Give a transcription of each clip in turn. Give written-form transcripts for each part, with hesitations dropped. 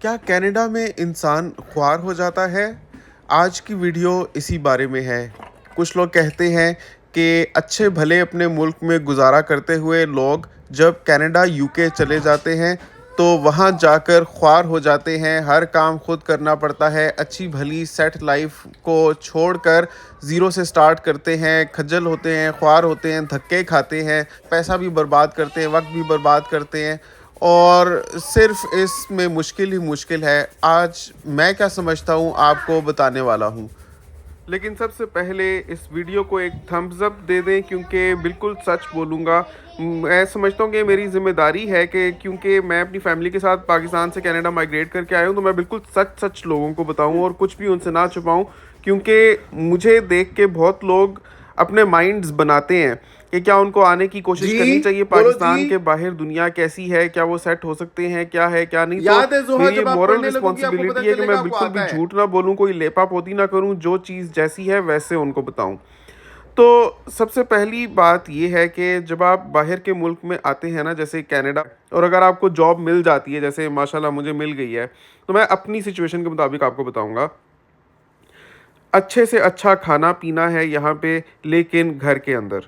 क्या कनाडा में इंसान ख्वार हो जाता है? आज की वीडियो इसी बारे में है। कुछ लोग कहते हैं कि अच्छे भले अपने मुल्क में गुज़ारा करते हुए लोग जब कनाडा, यूके चले जाते हैं, तो वहाँ जाकर ख्वार हो जाते हैं, हर काम खुद करना पड़ता है, अच्छी भली सेट लाइफ़ को छोड़कर ज़ीरो से स्टार्ट करते हैं, खज्जल होते हैं, ख्वार होते हैं, धक्के खाते हैं, पैसा भी बर्बाद करते हैं, वक़्त भी बर्बाद करते हैं और सिर्फ इसमें मुश्किल ही मुश्किल है। आज मैं क्या समझता हूँ आपको बताने वाला हूँ। लेकिन सबसे पहले इस वीडियो को एक थम्स अप दे दें क्योंकि बिल्कुल सच बोलूँगा। मैं समझता हूँ कि मेरी ज़िम्मेदारी है कि क्योंकि मैं अपनी फैमिली के साथ पाकिस्तान से कनाडा माइग्रेट करके आया हूँ, तो मैं बिल्कुल सच लोगों को बताऊँ और कुछ भी उनसे ना छुपाऊँ, क्योंकि मुझे देख के बहुत लोग अपने माइंड्स बनाते हैं कि क्या उनको आने की कोशिश जी करनी चाहिए बोलो जी। पाकिस्तान के बाहर, दुनिया कैसी है, क्या वो सेट हो सकते हैं, क्या है क्या नहीं। तो याद है जोहा, मेरी ये जब आप मॉरल पढ़ने लगोगी आपको पता रिस्पॉन्सिबिलिटी है कि चलेगा मैं आपको बिल्कुल भी आता है। झूठ ना बोलूँ, कोई लेपापोती ना करूँ, जो चीज़ जैसी है वैसे उनको बताऊँ। तो सबसे पहली बात ये है कि जब आप बाहर के मुल्क में आते हैं ना, जैसे कनाडा, और अगर आपको जॉब मिल जाती है, जैसे माशाल्लाह मुझे मिल गई है, तो मैं अपनी सिचुएशन के मुताबिक आपको बताऊंगा। अच्छे से अच्छा खाना पीना है यहाँ पे, लेकिन घर के अंदर,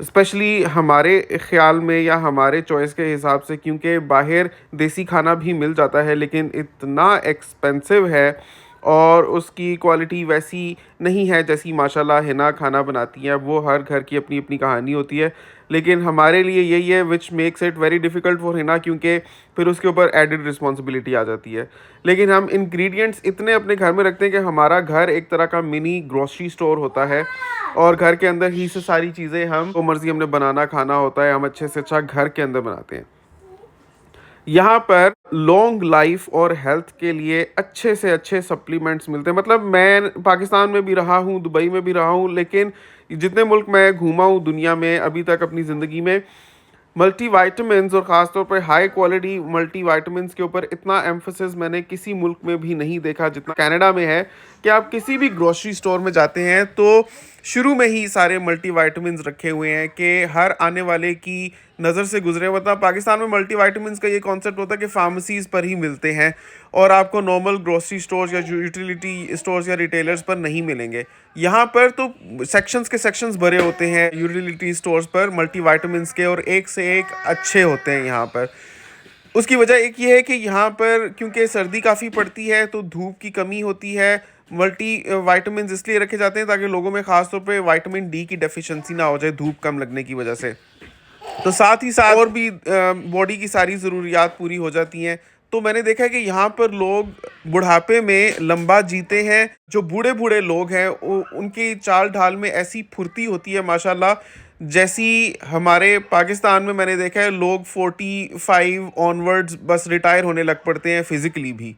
स्पेशली हमारे ख़्याल में या हमारे चॉइस के हिसाब से, क्योंकि बाहर देसी खाना भी मिल जाता है लेकिन इतना एक्सपेंसिव है और उसकी क्वालिटी वैसी नहीं है जैसी माशाल्लाह हिना खाना बनाती हैं। वो हर घर की अपनी अपनी कहानी होती है, लेकिन हमारे लिए यही है which makes it very difficult for Hina, क्योंकि फिर उसके ऊपर एडेड रिस्पॉन्सिबिलिटी आ जाती है। लेकिन हम इंग्रेडिएंट्स इतने अपने घर में रखते हैं कि हमारा घर एक तरह का मिनी ग्रोसरी स्टोर होता है और घर के अंदर ही से सारी चीज़ें हम जो मर्ज़ी हमने बनाना खाना होता है, हम अच्छे से अच्छा घर के अंदर बनाते हैं। यहाँ पर लॉन्ग लाइफ और हेल्थ के लिए अच्छे से अच्छे सप्लीमेंट्स मिलते हैं। मतलब मैं पाकिस्तान में भी रहा हूँ, दुबई में भी रहा हूँ, लेकिन जितने मुल्क मैं घूमा हूँ दुनिया में अभी तक अपनी ज़िंदगी में, मल्टीविटामिन्स और ख़ास तौर पे हाई क्वालिटी मल्टीविटामिन्स के ऊपर इतना एम्फोसिस मैंने किसी मुल्क में भी नहीं देखा जितना कनाडा में है। कि आप किसी भी ग्रोसरी स्टोर में जाते हैं तो शुरू में ही सारे मल्टीविटामिन्स रखे हुए हैं कि हर आने वाले की नज़र से गुजरे। मतलब पाकिस्तान में मल्टीविटामिन्स का ये कॉन्सेप्ट होता है कि फार्मेसीज़ पर ही मिलते हैं और आपको नॉर्मल ग्रोसरी स्टोर्स या यूटिलिटी स्टोर्स या रिटेलर्स पर नहीं मिलेंगे। यहाँ पर तो सेक्शंस के सेक्शंस भरे होते हैं यूटिलिटी स्टोर्स पर मल्टीविटामिन्स के, और एक से एक अच्छे होते हैं यहाँ पर। उसकी वजह एक ये है कि यहाँ पर क्योंकि सर्दी काफ़ी पड़ती है तो धूप की कमी होती है। मल्टी वाइटामिन इसलिए रखे जाते हैं ताकि लोगों में ख़ास तौर पे विटामिन डी की डेफिशिएंसी ना हो जाए धूप कम लगने की वजह से। तो साथ ही साथ और भी बॉडी की सारी ज़रूरियात पूरी हो जाती हैं। तो मैंने देखा है कि यहाँ पर लोग बुढ़ापे में लंबा जीते हैं। जो बूढ़े बूढ़े लोग हैं उनकी चाल ढाल में ऐसी फुर्ती होती है माशाल्लाह, जैसी हमारे पाकिस्तान में मैंने देखा है लोग 45 ऑनवर्ड्स बस रिटायर होने लग पड़ते हैं फिज़िकली भी,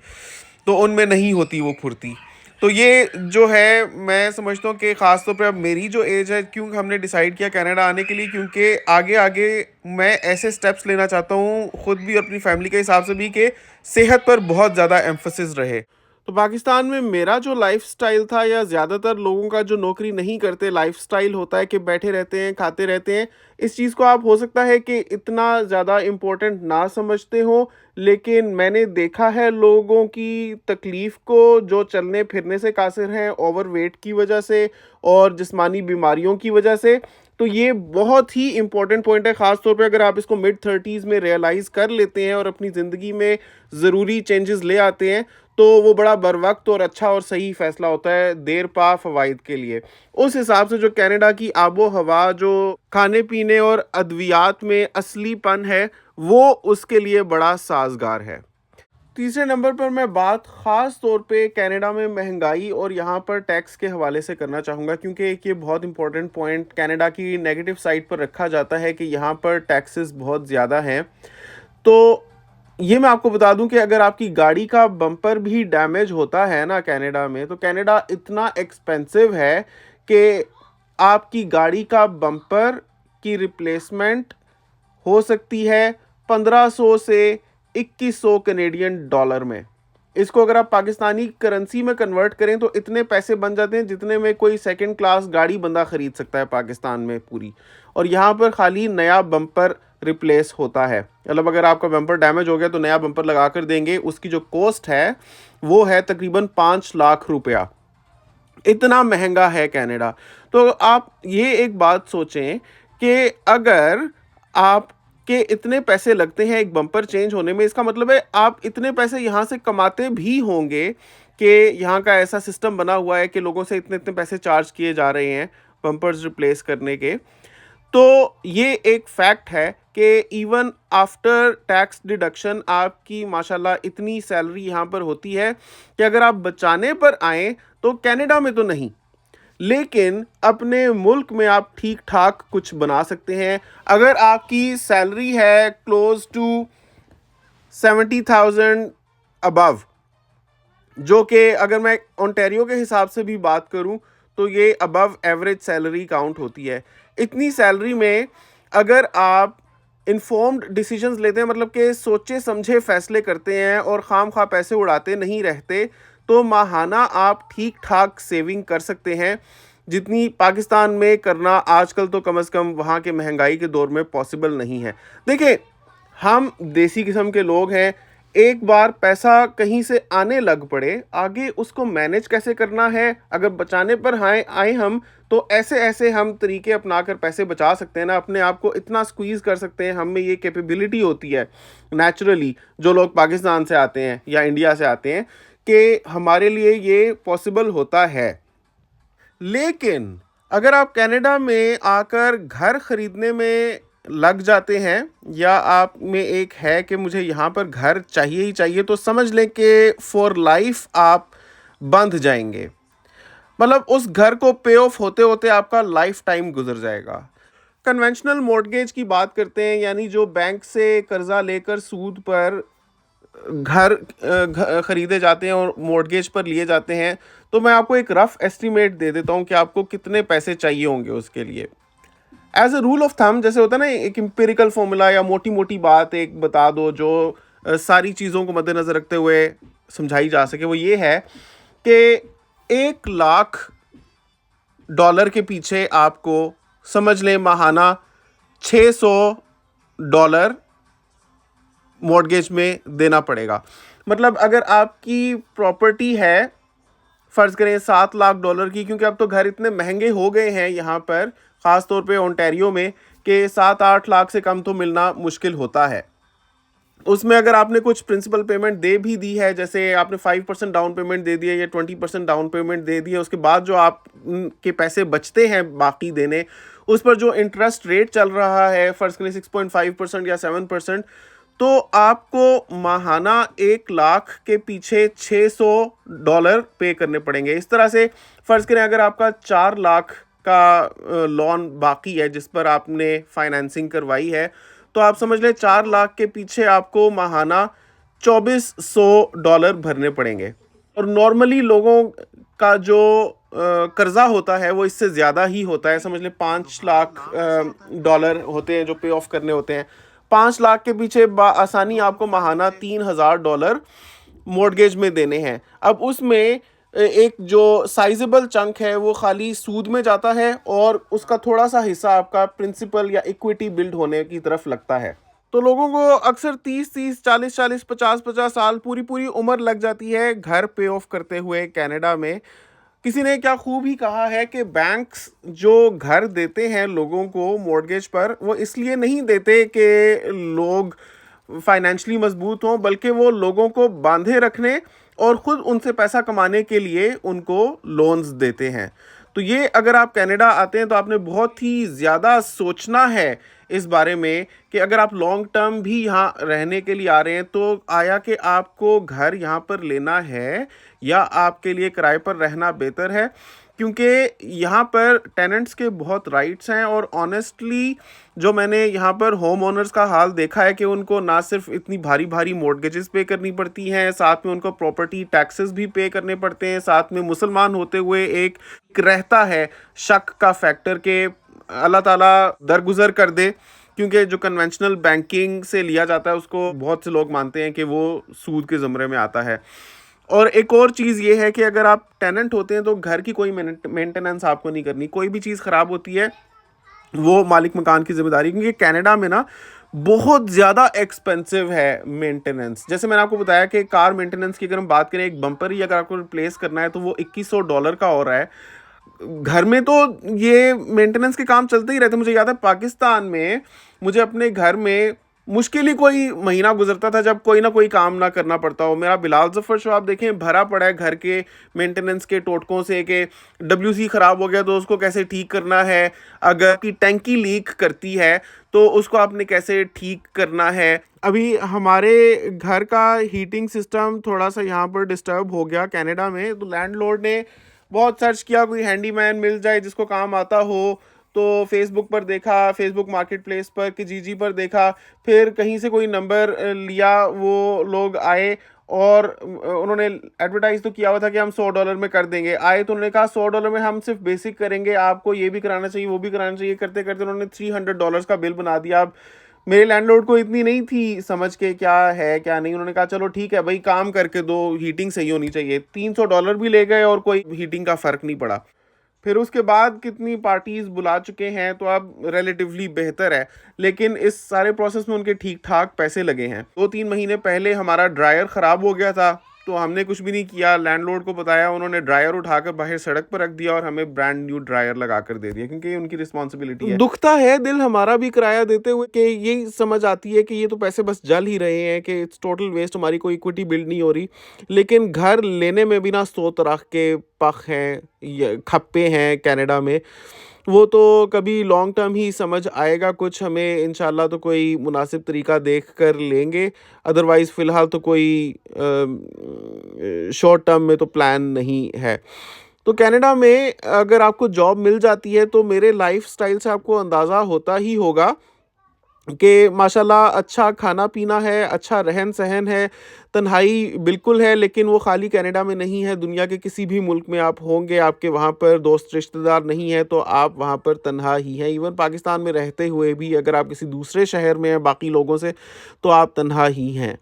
तो उनमें नहीं होती वो फुर्ती। तो ये जो है मैं समझता हूँ कि ख़ास तौर पे अब मेरी जो एज है, क्यों हमने डिसाइड किया कनाडा आने के लिए, क्योंकि आगे आगे मैं ऐसे स्टेप्स लेना चाहता हूँ खुद भी और अपनी फैमिली के हिसाब से भी कि सेहत पर बहुत ज़्यादा एम्फोसिस रहे। तो पाकिस्तान में मेरा जो लाइफस्टाइल था, या ज़्यादातर लोगों का जो नौकरी नहीं करते लाइफस्टाइल होता है कि बैठे रहते हैं खाते रहते हैं, इस चीज़ को आप हो सकता है कि इतना ज़्यादा इम्पोर्टेंट ना समझते हो, लेकिन मैंने देखा है लोगों की तकलीफ़ को जो चलने फिरने से कासिर हैं ओवरवेट की वजह से और जिस्मानी बीमारियों की वजह से। तो ये बहुत ही इम्पोर्टेंट पॉइंट है, ख़ास तौर पे अगर आप इसको मिड 30s में रियलाइज़ कर लेते हैं और अपनी ज़िंदगी में ज़रूरी चेंजेस ले आते हैं, तो वो बड़ा बरवक्त और अच्छा और सही फ़ैसला होता है देर पा फ़वाइद के लिए। उस हिसाब से जो कनाडा की आबो हवा, जो खाने पीने और अद्वियात में असलीपन है, वो उसके लिए बड़ा साज़गार है। तीसरे नंबर पर मैं बात ख़ास तौर पे कनाडा में महंगाई और यहाँ पर टैक्स के हवाले से करना चाहूँगा, क्योंकि एक ये बहुत इंपॉर्टेंट पॉइंट कनाडा की नेगेटिव साइड पर रखा जाता है कि यहाँ पर टैक्सेस बहुत ज़्यादा हैं। तो ये मैं आपको बता दूं कि अगर आपकी गाड़ी का बम्पर भी डैमेज होता है ना कनाडा में, तो कनाडा इतना एक्सपेंसिव है कि आपकी गाड़ी का बम्पर की रिप्लेसमेंट हो सकती है 1500 से 2100 कनेडियन डॉलर में। इसको अगर आप पाकिस्तानी करेंसी में कन्वर्ट करें तो इतने पैसे बन जाते हैं जितने में कोई सेकंड क्लास गाड़ी बंदा खरीद सकता है पाकिस्तान में पूरी। और यहाँ पर खाली नया बम्पर रिप्लेस होता है, मतलब अगर आपका बम्पर डैमेज हो गया तो नया बम्पर लगा कर देंगे। उसकी जो कॉस्ट है वो है तकरीबन 5 लाख रुपया। इतना महंगा है कनाडा। तो आप ये एक बात सोचें कि अगर आपके इतने पैसे लगते हैं एक बम्पर चेंज होने में, इसका मतलब है आप इतने पैसे यहाँ से कमाते भी होंगे कि यहाँ का ऐसा सिस्टम बना हुआ है कि लोगों से इतने इतने पैसे चार्ज किए जा रहे हैं बम्पर्स रिप्लेस करने के। तो ये एक फैक्ट है कि इवन आफ्टर टैक्स डिडक्शन आपकी माशाल्लाह इतनी सैलरी यहाँ पर होती है कि अगर आप बचाने पर आए तो कनाडा में तो नहीं, लेकिन अपने मुल्क में आप ठीक ठाक कुछ बना सकते हैं। अगर आपकी सैलरी है क्लोज टू 70,000 अबव, जो कि अगर मैं ओंटारियो के हिसाब से भी बात करूं तो ये अबव एवरेज सैलरी काउंट होती है। इतनी सैलरी में अगर आप इन्फॉर्म्ड डिसीजंस लेते हैं, मतलब कि सोचे समझे फैसले करते हैं और खाम खा पैसे उड़ाते नहीं रहते, तो माहाना आप ठीक ठाक सेविंग कर सकते हैं, जितनी पाकिस्तान में करना आजकल तो कम से कम वहाँ के महंगाई के दौर में पॉसिबल नहीं है। देखिए, हम देसी किस्म के लोग हैं, एक बार पैसा कहीं से आने लग पड़े, आगे उसको मैनेज कैसे करना है, अगर बचाने पर आए आए हम तो ऐसे ऐसे हम तरीके अपना कर पैसे बचा सकते हैं ना, अपने आप को इतना स्क्वीज़ कर सकते हैं, हम में ये कैपेबिलिटी होती है नेचुरली, जो लोग पाकिस्तान से आते हैं या इंडिया से आते हैं, कि हमारे लिए ये पॉसिबल होता है। लेकिन अगर आप कनाडा में आकर घर ख़रीदने में लग जाते हैं, या आप में एक है कि मुझे यहाँ पर घर चाहिए ही चाहिए, तो समझ लें कि फॉर लाइफ आप बंध जाएंगे। मतलब उस घर को पे ऑफ होते होते आपका लाइफ टाइम गुजर जाएगा। कन्वेंशनल मॉर्टगेज की बात करते हैं, यानी जो बैंक से कर्जा लेकर सूद पर घर खरीदे जाते हैं और मॉर्टगेज पर लिए जाते हैं, तो मैं आपको एक रफ एस्टिमेट दे देता हूँ कि आपको कितने पैसे चाहिए होंगे उसके लिए। As a rule of thumb, जैसे होता है ना एक एम्पिरिकल फॉर्मूला या मोटी मोटी बात एक बता दो जो सारी चीज़ों को मद्देनज़र रखते हुए समझाई जा सके, वो ये है कि $1 लाख के पीछे आपको समझ लें माहाना $600 मॉर्टगेज में देना पड़ेगा। मतलब अगर आपकी प्रॉपर्टी है फ़र्ज़ करें $7 लाख की, क्योंकि अब तो घर इतने महंगे हो गए हैं यहाँ पर, ख़ास तौर पे ओंटारियो में, कि 7-8 लाख से कम तो मिलना मुश्किल होता है। उसमें अगर आपने कुछ प्रिंसिपल पेमेंट दे भी दी है, जैसे आपने 5% डाउन पेमेंट दे दिया या 20% डाउन पेमेंट दे दिया, उसके बाद जो आप के पैसे बचते हैं बाकी देने, उस पर जो इंटरेस्ट रेट चल रहा है फ़र्ज़ करें 6.5% या 7%, तो आपको माहाना 1 लाख के पीछे $600 पे करने पड़ेंगे। इस तरह से फ़र्ज़ करें अगर आपका 4 लाख का लोन बाकी है जिस पर आपने फाइनेंसिंग करवाई है, तो आप समझ लें 4 लाख के पीछे आपको माहाना $2,400 भरने पड़ेंगे। और नॉर्मली लोगों का जो कर्जा होता है वो इससे ज़्यादा ही होता है, समझ लें 5 लाख डॉलर होते हैं जो पे ऑफ करने होते हैं। 5 लाख के पीछे आसानी आपको माहाना $3,000 मॉर्टगेज में देने हैं। अब उसमें एक जो साइजेबल चंक है वो खाली सूद में जाता है और उसका थोड़ा सा हिस्सा आपका प्रिंसिपल या इक्विटी बिल्ड होने की तरफ लगता है। तो लोगों को अक्सर 30-30, 40-40, 50-50 साल पूरी पूरी उम्र लग जाती है घर पे ऑफ करते हुए कनाडा में। किसी ने क्या खूब ही कहा है कि बैंक्स जो घर देते हैं लोगों को मॉर्टगेज पर, वो इसलिए नहीं देते कि लोग फाइनेंशियली मजबूत हों, बल्कि वो लोगों को बांधे रखने और ख़ुद उनसे पैसा कमाने के लिए उनको लोन्स देते हैं। तो ये अगर आप कनाडा आते हैं तो आपने बहुत ही ज़्यादा सोचना है इस बारे में कि अगर आप लॉन्ग टर्म भी यहाँ रहने के लिए आ रहे हैं, तो आया कि आपको घर यहाँ पर लेना है या आपके लिए किराए पर रहना बेहतर है, क्योंकि यहाँ पर टेनेंट्स के बहुत राइट्स हैं। और ऑनेस्टली जो मैंने यहाँ पर होम ओनर्स का हाल देखा है कि उनको ना सिर्फ इतनी भारी भारी मॉर्टगेजेस पे करनी पड़ती हैं, साथ में उनको प्रॉपर्टी टैक्सेस भी पे करने पड़ते हैं, साथ में मुसलमान होते हुए एक रहता है शक का फैक्टर के अल्लाह ताला दरगुजर कर दे, क्योंकि जो कन्वेंशनल बैंकिंग से लिया जाता है उसको बहुत से लोग मानते हैं कि वो सूद के ज़मरे में आता है। और एक और चीज़ ये है कि अगर आप टेनेंट होते हैं तो घर की कोई मेंटेनेंस आपको नहीं करनी, कोई भी चीज़ ख़राब होती है वो मालिक मकान की जिम्मेदारी, क्योंकि कनाडा में ना बहुत ज़्यादा एक्सपेंसिव है मेंटेनेंस। जैसे मैंने आपको बताया कि कार मेंटेनेंस की अगर हम बात करें, एक बम्पर ही अगर आपको रिप्लेस करना है तो वो $2100 का हो रहा है। घर में तो ये मेंटेनेंस के काम चलते ही रहते। मुझे याद है पाकिस्तान में मुझे अपने घर में मुश्किल ही कोई महीना गुजरता था जब कोई ना कोई काम ना करना पड़ता हो। मेरा बिलाल जफर शो आप देखें भरा पड़ा है घर के मेंटेनेंस के टोटकों से, कि डब्ल्यूसी ख़राब हो गया तो उसको कैसे ठीक करना है, अगर की टैंकी लीक करती है तो उसको आपने कैसे ठीक करना है। अभी हमारे घर का हीटिंग सिस्टम थोड़ा सा यहाँ पर डिस्टर्ब हो गया कनाडा में, तो लैंडलॉर्ड ने बहुत सर्च किया कोई हैंडीमैन मिल जाए जिसको काम आता हो। तो फेसबुक पर देखा, फेसबुक मार्केट प्लेस पर कि जीजी पर देखा, फिर कहीं से कोई नंबर लिया, वो लोग आए और उन्होंने एडवर्टाइज तो किया हुआ था कि हम $100 में कर देंगे। आए तो उन्होंने कहा $100 में हम सिर्फ बेसिक करेंगे, आपको ये भी कराना चाहिए वो भी कराना चाहिए। करते करते उन्होंने $300 का बिल बना दिया। अब मेरे लैंडलॉर्ड को इतनी नहीं थी समझ के क्या है क्या नहीं, उन्होंने कहा चलो ठीक है भाई काम करके दो, हीटिंग सही होनी चाहिए। $300 भी ले गए और कोई हीटिंग का फ़र्क नहीं पड़ा। फिर उसके बाद कितनी पार्टीज बुला चुके हैं तो अब रिलेटिवली बेहतर है, लेकिन इस सारे प्रोसेस में उनके ठीक ठाक पैसे लगे हैं। 2-3 महीने पहले हमारा ड्रायर ख़राब हो गया था, तो हमने कुछ भी नहीं किया, लैंडलॉर्ड को बताया, उन्होंने ड्रायर उठाकर बाहर सड़क पर रख दिया और हमें ब्रांड न्यू ड्रायर लगा कर दे दिया, क्योंकि ये उनकी रिस्पॉन्सिबिलिटी है। दुखता है दिल हमारा भी किराया देते हुए कि यही समझ आती है कि ये तो पैसे बस जल ही रहे हैं, कि इट्स टोटल वेस्ट, हमारी कोई इक्विटी बिल्ड नहीं हो रही। लेकिन घर लेने में भी ना 100 तरह के पख हैं, खप्पे हैं कनाडा में। वो तो कभी लॉन्ग टर्म ही समझ आएगा कुछ हमें, इंशाल्लाह तो कोई मुनासिब तरीका देख कर लेंगे। अदरवाइज़ फ़िलहाल तो कोई शॉर्ट टर्म में तो प्लान नहीं है। तो कनाडा में अगर आपको जॉब मिल जाती है तो मेरे लाइफ़स्टाइल से आपको अंदाज़ा होता ही होगा कि माशाल्लाह अच्छा खाना-पीना है, अच्छा रहन-सहन है, तन्हाई बिल्कुल है, लेकिन वो खाली कनाडा में नहीं है, दुनिया के किसी भी मुल्क में आप होंगे, आपके वहाँ पर दोस्त रिश्तेदार नहीं हैं, तो आप वहाँ पर तन्हा ही हैं। इवन पाकिस्तान में रहते हुए भी अगर आप किसी दूसरे शहर में हैं बाकी लोगों से, तो आप तन्हा ही हैं।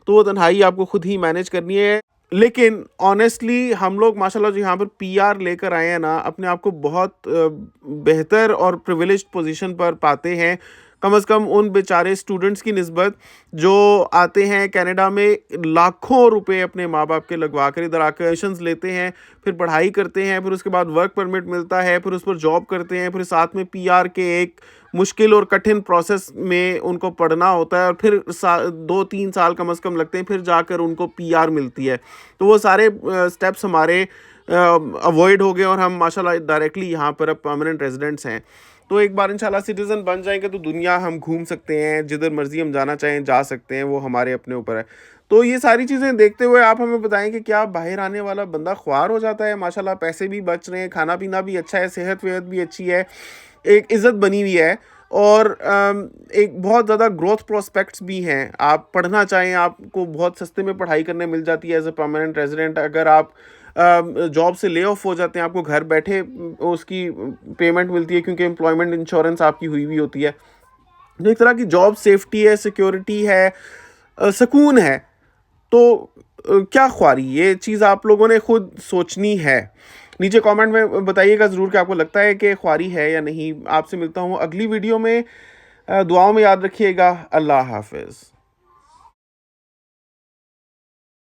तो वो तन्हाई आपको खुद ही मैनेज करनी है। लेकिन ऑनेस्टली हम लोग माशाल्लाह जो यहाँ पर पीआर लेकर आए हैं ना, अपने आप को बहुत बेहतर और प्रिविलेज्ड पोजीशन पर पाते हैं, कम से कम उन बेचारे स्टूडेंट्स की निस्बत जो आते हैं कनाडा में लाखों रुपए अपने माँ बाप के लगवा कर इधर आकर एडमिशंस लेते हैं, फिर पढ़ाई करते हैं, फिर उसके बाद वर्क परमिट मिलता है, फिर उस पर जॉब करते हैं, फिर साथ में पीआर के एक मुश्किल और कठिन प्रोसेस में उनको पढ़ना होता है, और फिर 2-3 साल कम से कम लगते हैं, फिर जाकर उनको पीआर मिलती है। तो वो सारे स्टेप्स हमारे अवॉइड हो गए और हम माशाल्लाह डायरेक्टली यहाँ पर अब परमानेंट रेजिडेंट्स हैं। तो एक बार इंशाल्लाह सिटीज़न बन जाएंगे तो दुनिया हम घूम सकते हैं, जिधर मर्जी हम जाना चाहें जा सकते हैं, वो हमारे अपने ऊपर है। तो ये सारी चीज़ें देखते हुए आप हमें बताएं कि क्या बाहर आने वाला बंदा ख्वार हो जाता है? माशाल्लाह पैसे भी बच रहे हैं, खाना पीना भी अच्छा है, सेहत वेहत भी अच्छी है, एक इज़्ज़त बनी हुई है, और एक बहुत ज़्यादा ग्रोथ प्रोस्पेक्ट्स भी हैं। आप पढ़ना चाहें आपको बहुत सस्ते में पढ़ाई करने मिल जाती है एज अ परमानेंट रेजिडेंट। अगर आप जॉब से ले ऑफ हो जाते हैं, आपको घर बैठे उसकी पेमेंट मिलती है, क्योंकि एम्प्लॉयमेंट इंश्योरेंस आपकी हुई हुई होती है। तो एक तरह की जॉब सेफ्टी है, सिक्योरिटी है, सुकून है। तो क्या ख्वारी, ये चीज़ आप लोगों ने खुद सोचनी है। नीचे कमेंट में बताइएगा ज़रूर कि आपको लगता है कि ख्वारी है या नहीं। आपसे मिलता हूँ अगली वीडियो में, दुआओं में याद रखिएगा। अल्लाह हाफ़िज़।